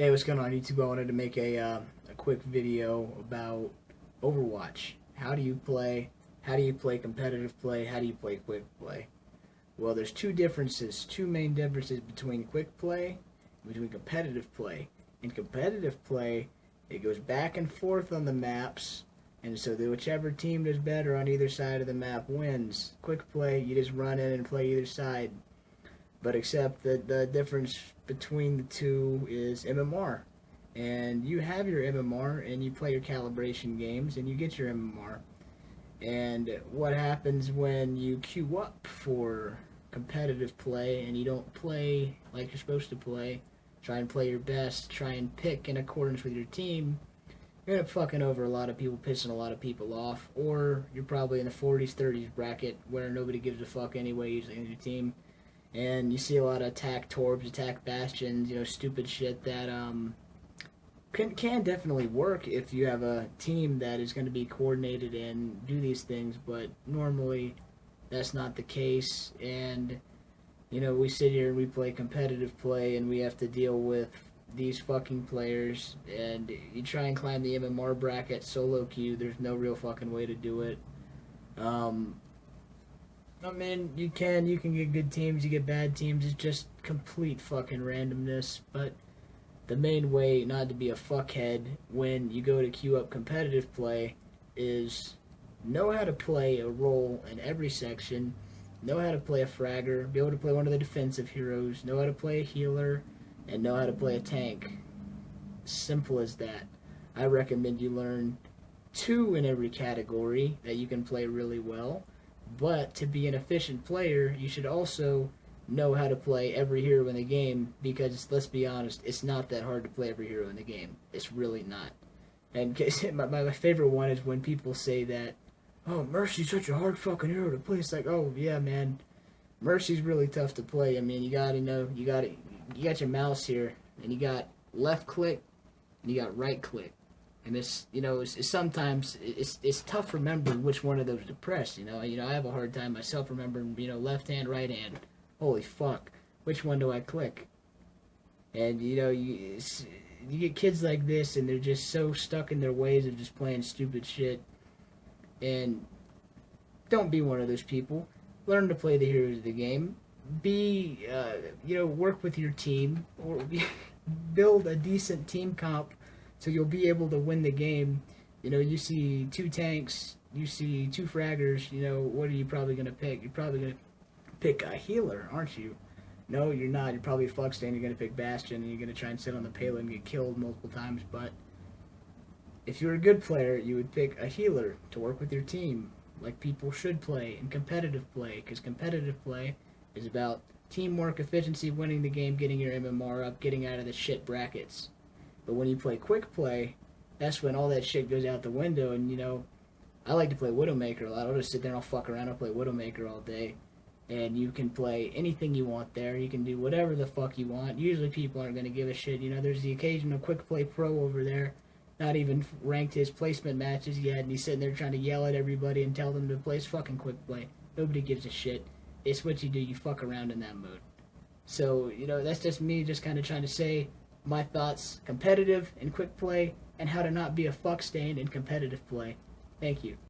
Hey, what's going on YouTube? I wanted to make a quick video about Overwatch. How do you play? How do you play competitive play? How do you play quick play? Well, there's two main differences between quick play and between competitive play. In competitive play, it goes back and forth on the maps, and so whichever team does better on either side of the map wins. Quick play, you just run in and play either side. But except that the difference between the two is MMR. And you have your MMR and you play your calibration games and you get your MMR. And what happens when you queue up for competitive play and you don't play like you're supposed to play, try and play your best, try and pick in accordance with your team, you're gonna fucking over a lot of people, pissing a lot of people off, or you're probably in the 40s, 30s bracket where nobody gives a fuck anyway usually in your team. And you see a lot of attack Torbs, attack Bastions, stupid shit that can definitely work if you have a team that is going to be coordinated and do these things, but normally that's not the case. And, we sit here and we play competitive play and we have to deal with these fucking players, and you try and climb the MMR bracket solo queue, there's no real fucking way to do it. I mean, you can get good teams, you get bad teams, it's just complete fucking randomness, but the main way not to be a fuckhead when you go to queue up competitive play is know how to play a role in every section, know how to play a fragger, be able to play one of the defensive heroes, know how to play a healer, and know how to play a tank. Simple as that. I recommend you learn 2 in every category that you can play really well. But to be an efficient player, you should also know how to play every hero in the game, because let's be honest, it's not that hard to play every hero in the game. It's really not. And my favorite one is when people say that, oh, Mercy's such a hard fucking hero to play. It's like, oh yeah, man, Mercy's really tough to play. I mean, you got your mouse here, and you got left click, and you got right click. And this, sometimes it's tough remembering which one of those to press. I have a hard time myself remembering, left hand, right hand. Holy fuck, which one do I click? And you get kids like this, and they're just so stuck in their ways of just playing stupid shit. And don't be one of those people. Learn to play the heroes of the game. Work with your team, or build a decent team comp, so you'll be able to win the game. You see 2 tanks, you see 2 fraggers, what are you probably going to pick? You're probably going to pick a healer, aren't you? No, you're not. You're probably a fuckstand. You're going to pick Bastion, and you're going to try and sit on the payload and get killed multiple times. But if you're a good player, you would pick a healer to work with your team, like people should play in competitive play, because competitive play is about teamwork, efficiency, winning the game, getting your MMR up, getting out of the shit brackets. But when you play quick play, that's when all that shit goes out the window. And, I like to play Widowmaker a lot. I'll just sit there and I'll fuck around. I'll play Widowmaker all day. And you can play anything you want there. You can do whatever the fuck you want. Usually people aren't going to give a shit. There's the occasional quick play pro over there, not even ranked his placement matches yet, and he's sitting there trying to yell at everybody and tell them to play fucking quick play. Nobody gives a shit. It's what you do. You fuck around in that mode. So, that's just me just kind of trying to say my thoughts, competitive and quick play, and how to not be a fuck stain in competitive play. Thank you.